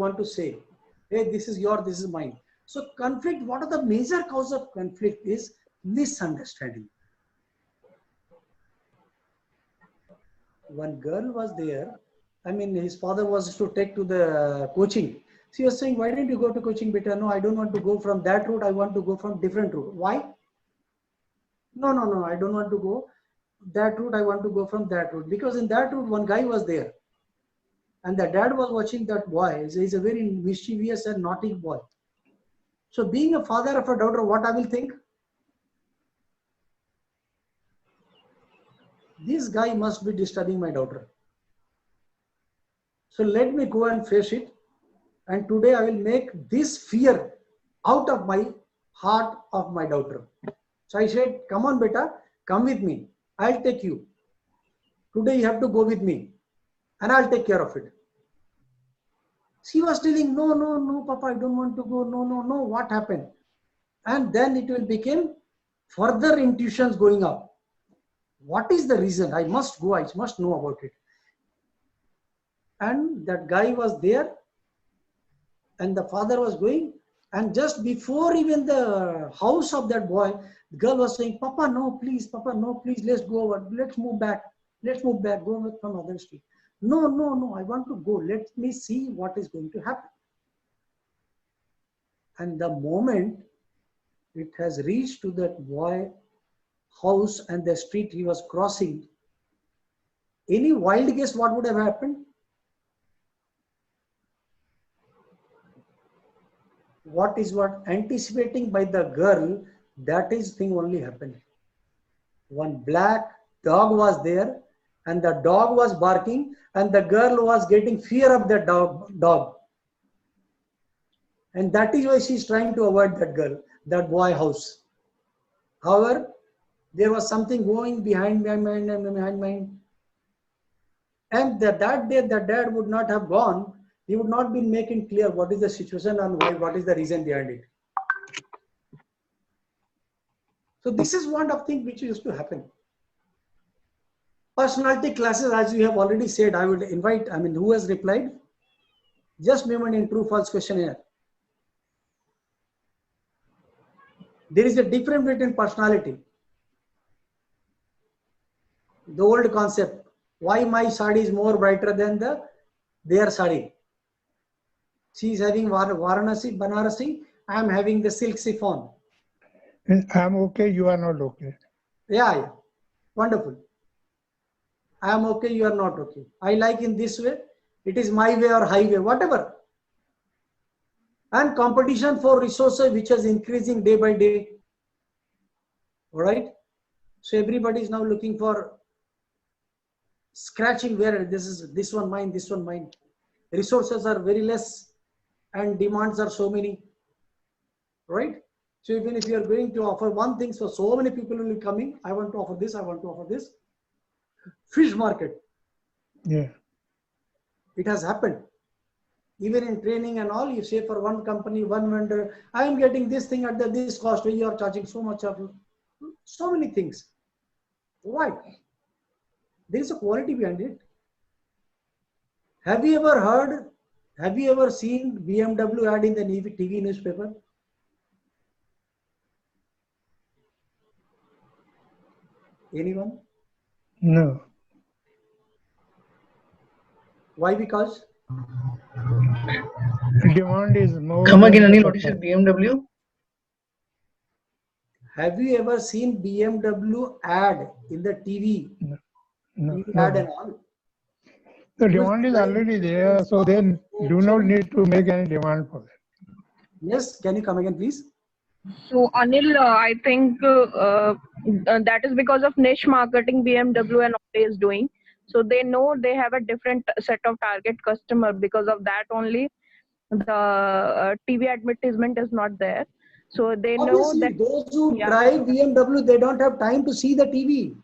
want to say, hey, this is your, this is mine. So conflict, what are the major cause of conflict is misunderstanding. One girl was there, I mean, his father was to take to the coaching. She was saying, why didn't you go to coaching, beta? No, I don't want to go from that route. I want to go from different route. Why? No, I don't want to go that route. I want to go from that route. Because in that route, one guy was there. And the dad was watching that boy. He's a very mischievous and naughty boy. So being a father of a daughter, what I will think? This guy must be disturbing my daughter. So let me go and face it. And today I will make this fear out of my heart of my daughter. So I said, come on, beta, come with me. I'll take you. Today you have to go with me and I'll take care of it. She was telling, no, Papa, I don't want to go. No, what happened? And then it will become further intuitions going up. What is the reason? I must go. I must know about it. And that guy was there and the father was going. And just before even the house of that boy, the girl was saying, Papa, no, please, let's go over. Let's move back. Go from other street. No, I want to go. Let me see what is going to happen. And the moment it has reached to that boy house and the street he was crossing, any wild guess what would have happened? What anticipating by the girl, that is thing only happened. One black dog was there and the dog was barking and the girl was getting fear of that dog. And that is why she is trying to avoid that boy house. However, there was something going behind my mind and behind mine. And that day the dad would not have gone. He would not be making clear what is the situation and why, what is the reason behind it. So this is one of things which used to happen. Personality classes, as you have already said, I would invite, who has replied? Just moment in true false questionnaire. There is a difference between personality. The old concept, why my sari is more brighter than their sari. She is having Varanasi, Banarasi, I am having the silk chiffon. I am okay, you are not okay. Yeah. Wonderful. I am okay, you are not okay. I like in this way, it is my way or highway, whatever. And competition for resources which is increasing day by day. All right. So everybody is now looking for scratching where this one mine, this one mine. Resources are very less and demands are so many. Right. So even if you are going to offer one thing, so many people will be coming. I want to offer this. I want to offer this. Fish market. Yeah. It has happened. Even in training and all, you say for one company, one vendor, I am getting this thing at this cost, you are charging so much of so many things. Why? There is a quality behind it. Have you ever seen BMW ad in the TV newspaper? Anyone? No. Why? Because demand is more. Come again, Anil, what is it, BMW? Have you ever seen BMW ad in the TV? No. Ad and all? The demand is already there, so they do not need to make any demand for it. Yes, can you come again, please? So, Anil, I think that is because of niche marketing BMW and Audi is doing. So they know they have a different set of target customer. Because of that only, the TV advertisement is not there. So they Obviously, know that those who drive BMW, they don't have time to see the TV.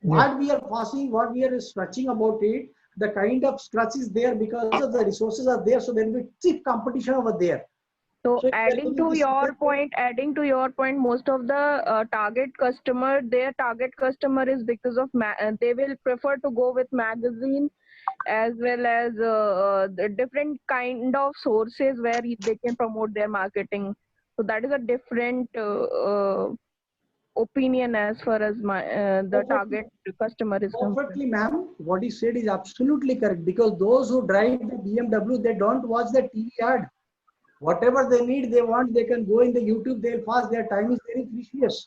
What we are passing, what we are stretching about it, the kind of stretch is there because of the resources are there. So there will be cheap competition over there. So So if we are adding giving to this your point, most of the target customer, their target customer is because of they will prefer to go with magazine as well as the different kind of sources where they can promote their marketing. So that is a different opinion as far as the perfectly, target customer is concerned. perfectly, ma'am. What he said is absolutely correct because those who drive the BMW, they don't watch the TV ad. Whatever they need, they want, they can go in the YouTube, they'll fast. Their time is very precious.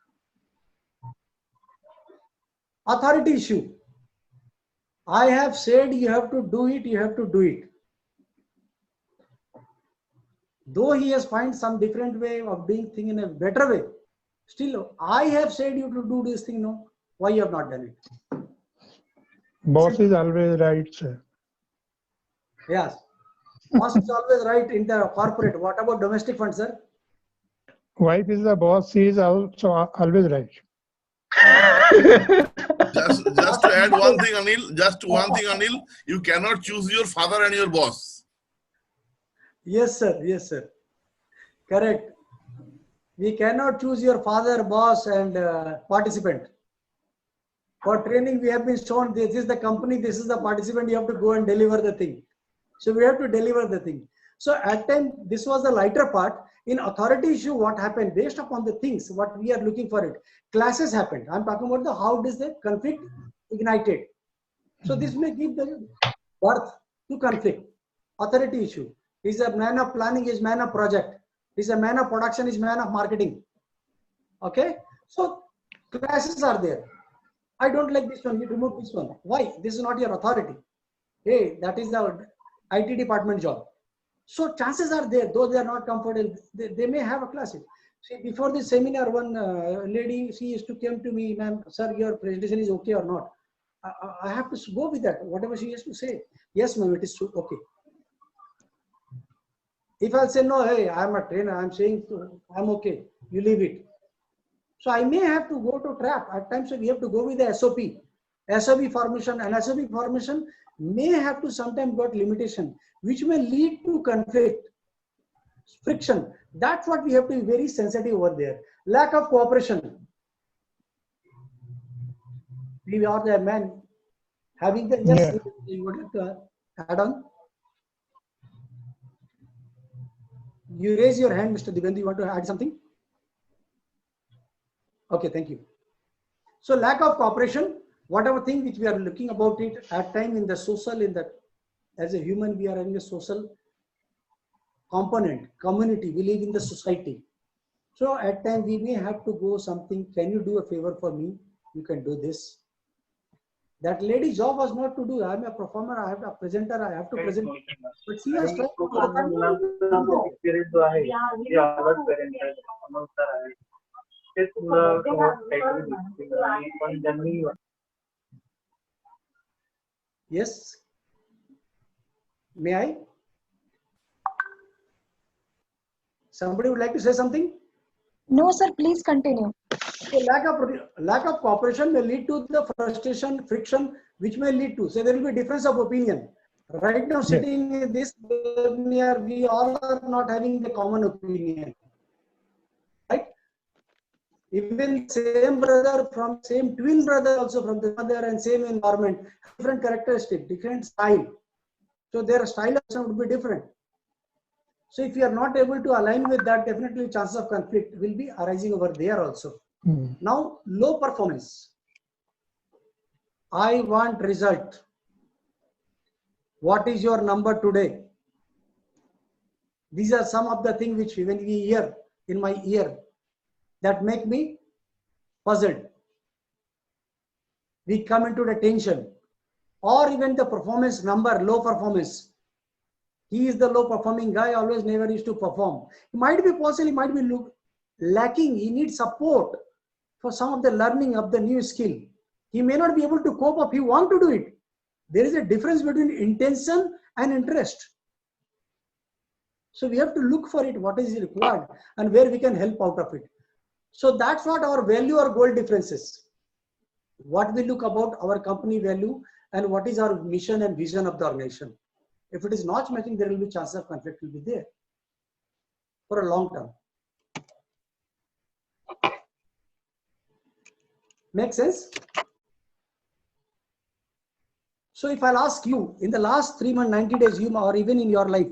Authority issue. I have said you have to do it, you have to do it. Though he has find some different way of doing thing in a better way, still I have said you to do this thing, no? Why you have not done it? Boss is always right, sir. Yes. Boss is always right in the corporate. What about domestic fund, sir? Wife is the boss, she is also always right. Just to add one thing, Anil, you cannot choose your father and your boss. Yes, sir. Yes, sir. Correct. We cannot choose your father, boss, and participant. For training, we have been shown this is the company, this is the participant. You have to go and deliver the thing. So we have to deliver the thing. So at time, this was the lighter part. In authority issue, what happened based upon the things, what we are looking for it. Classes happened. I'm talking about the how does the conflict ignited. So this may give the birth to conflict. Authority issue. Is a man of planning, is man of project. Is a man of production, is man of marketing. Okay. So classes are there. I don't like this one. You remove this one. Why? This is not your authority. Hey, that is the IT department job. So chances are there, though they are not comfortable, they may have a class. See, before this seminar, one lady, she used to come to me, ma'am, sir, your presentation is okay or not? I have to go with that, whatever she used to say. Yes, ma'am, it is okay. If I'll say, no, hey, I'm a trainer, I'm saying, I'm okay, you leave it. So I may have to go to trap. At times, we have to go with the SOP. SOP formation, and SOP formation may have to sometimes got limitation, which may lead to conflict, friction. That's what we have to be very sensitive over there. Lack of cooperation. We are the man having the, yes, Yeah. you would like to add on? You raise your hand, Mr. Dibendu, you want to add something? Okay, thank you. So lack of cooperation, whatever thing which we are looking about it, at time in the social, in the, as a human, we are having a social component, community, we live in the society. So at time we may have to go something, can you do a favor for me? You can do this. That lady's job was not to do, I'm a performer, I have a presenter, I have to present. But she has tried Yes. May I? Somebody would like to say something? No, sir, please continue. So lack of cooperation may lead to the frustration, friction, which may lead to. So there will be difference of opinion. Right now, sitting in this, we all are not having the common opinion. Right? Even same brother from same twin brother also from the mother and same environment, different characteristic, different style. So their style also would be different. So if you are not able to align with that, definitely chances of conflict will be arising over there also. Now, low performance. I want result. What is your number today? These are some of the things which when we hear in my ear that make me puzzled. We come into the tension or even the performance number, low performance. He is the low performing guy, always never used to perform. He might be possibly, might be lacking. He needs support for some of the learning of the new skill. He may not be able to cope up. He wants to do it. There is a difference between intention and interest. So we have to look for it, what is required and where we can help out of it. So that's what our value or goal difference is. What we look about our company value and what is our mission and vision of the organization. If it is not matching, there will be chances of conflict will be there. for a long term. Make sense? So if I'll ask you, in the last 3 months, 90 days, you or even in your life,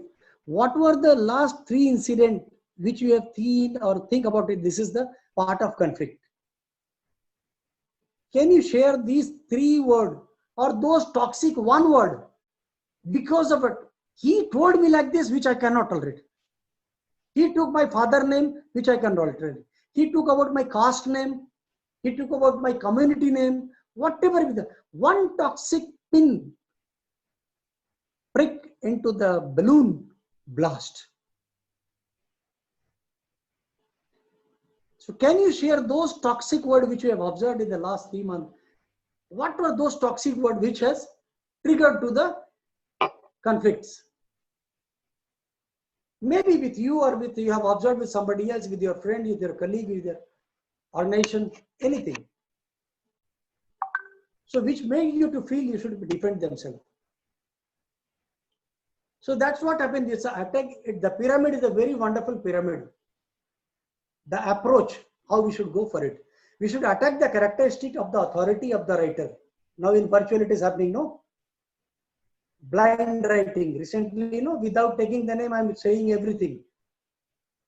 what were the last 3 incidents which you have seen or think about it? This is the part of conflict. Can you share these 3 words or those toxic 1 word? Because of it, he told me like this, which I cannot tolerate. He took my father name, which I can tolerate. He took about my caste name. He took about my community name. Whatever with the 1 toxic pin prick into the balloon blast. So can you share those toxic words which you have observed in the last 3 months? What were those toxic words which has triggered to the conflicts? Maybe with you or with you have observed with somebody else, with your friend, with your colleague, with your organization, anything. So which make you to feel you should defend themselves. So that's what happened. It's a attack. The pyramid is a very wonderful pyramid. The approach, how we should go for it. We should attack the characteristic of the authority of the writer. Now in virtual it is happening, no? Blind writing. Recently, without taking the name, I'm saying everything.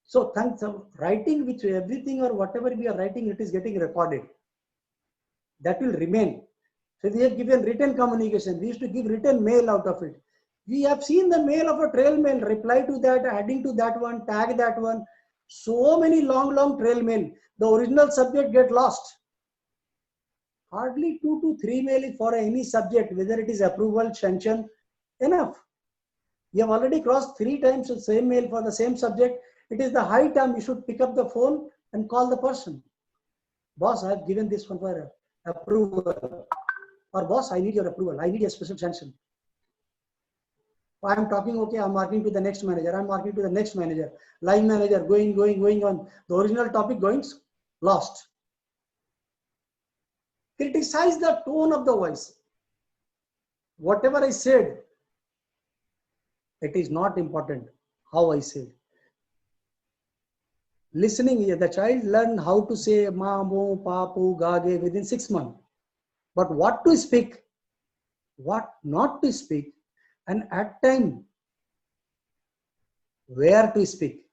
So thanks writing, which everything or whatever we are writing, it is getting recorded. That will remain. So we have given written communication. We used to give written mail out of it. We have seen the mail of a trail mail, reply to that, adding to that one, tag that one. So many long trail mail. The original subject get lost. Hardly 2 to 3 mail for any subject, whether it is approval, sanction, enough. You have already crossed 3 times the same mail for the same subject. It is the high time you should pick up the phone and call the person. Boss, I have given this one for approval. Or boss, I need your approval. I need a special sanction. I am talking, okay, I'm marking to the next manager. I'm marking to the next manager. Line manager, going on. The original topic going lost. Criticize the tone of the voice. Whatever I said, it is not important how I say. Listening, the child learn how to say mamu, papu, gage within 6 months. But what to speak, what not to speak, and at time, where to speak.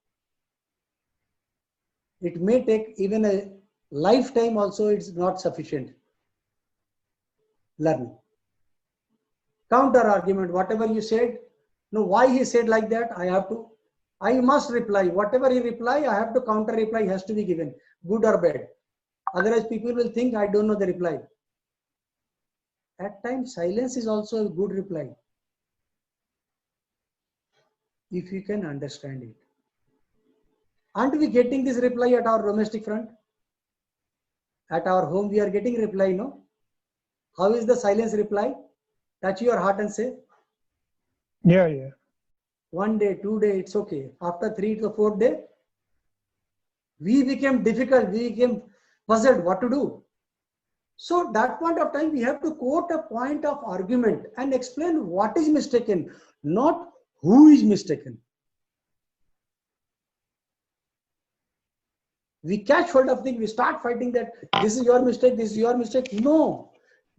It may take even a lifetime also, it's not sufficient. Learning. Counter argument, whatever you said, no, why he said like that, I must reply. Whatever he reply, I have to counter reply, has to be given, good or bad. Otherwise, people will think I don't know the reply. At times, silence is also a good reply. If you can understand it. Aren't we getting this reply at our domestic front? At our home, we are getting reply, no? How is the silence reply? Touch your heart and say. Yeah. 1 day, 2 day, it's okay. After 3 to 4 day, we became difficult. We became puzzled what to do. So that point of time, we have to quote a point of argument and explain what is mistaken, not who is mistaken. We catch hold of things, we start fighting that this is your mistake, this is your mistake. No,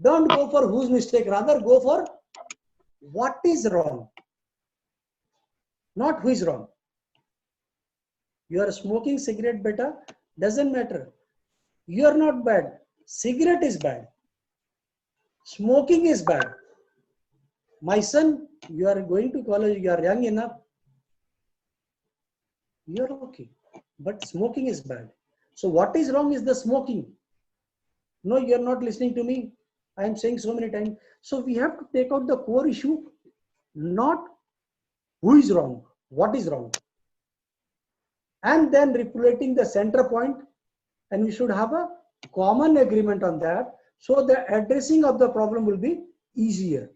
don't go for whose mistake, rather go for what is wrong, not who is wrong. You are smoking cigarette better, doesn't matter. You are not bad. Cigarette is bad. Smoking is bad. My son, you are going to college, you are young enough. You are okay. But smoking is bad. So what is wrong is the smoking. No, you are not listening to me. I am saying so many times. So we have to take out the core issue, not who is wrong, what is wrong. And then regulating the center point, and we should have a common agreement on that. So the addressing of the problem will be easier.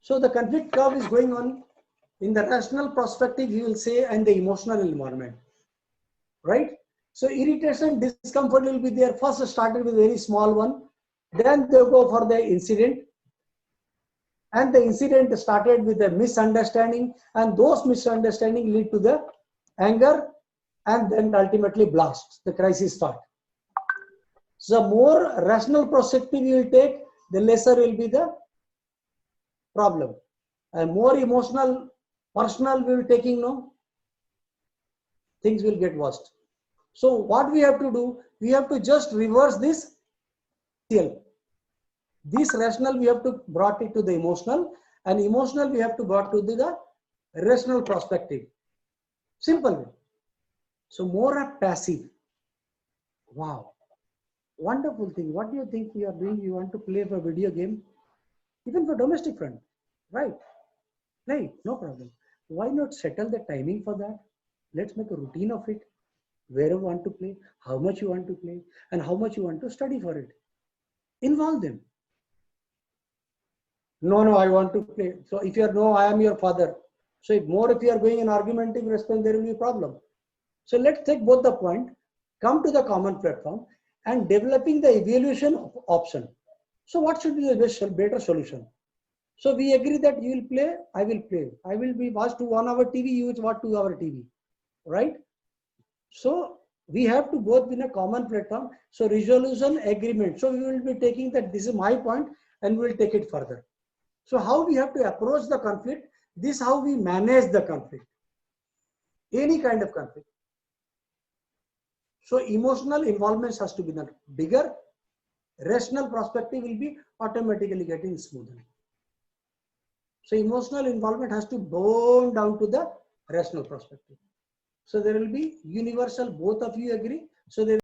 So the conflict curve is going on in the rational perspective, you will say, and the emotional environment, right? So irritation, discomfort will be there. First started with a very small one. Then they go for the incident. and the incident started with a misunderstanding, and those misunderstanding lead to the anger, and then ultimately blast, the crisis start. So the more rational perspective you will take, the lesser will be the problem. And more emotional, personal we will taking, no, things will get worse. So what we have to do, we have to just reverse this. This rational we have to brought it to the emotional, and emotional we have to brought to the rational perspective. Simple way. So more a passive. Wow, wonderful thing. What do you think you are doing? You want to play a video game, even for domestic front, right? Play, no problem. Why not settle the timing for that? Let's make a routine of it. Where you want to play, how much you want to play, and how much you want to study for it. Involve them. No, I want to play. So if you are no, I am your father. So if you are going in argumentative response, there will be a problem. So let's take both the point, come to the common platform, and developing the evaluation option. So what should be the better solution? So we agree that you will play, I will play. I will be watched to 1 hour TV, you will watch 2 hour TV, right? So we have to both be in a common platform. So resolution agreement. So we will be taking that this is my point, and we will take it further. So how we have to approach the conflict, this how we manage the conflict, any kind of conflict. So emotional involvement has to be the bigger, rational perspective will be automatically getting smoother. So emotional involvement has to bone down to the rational perspective. So there will be universal, both of you agree. So there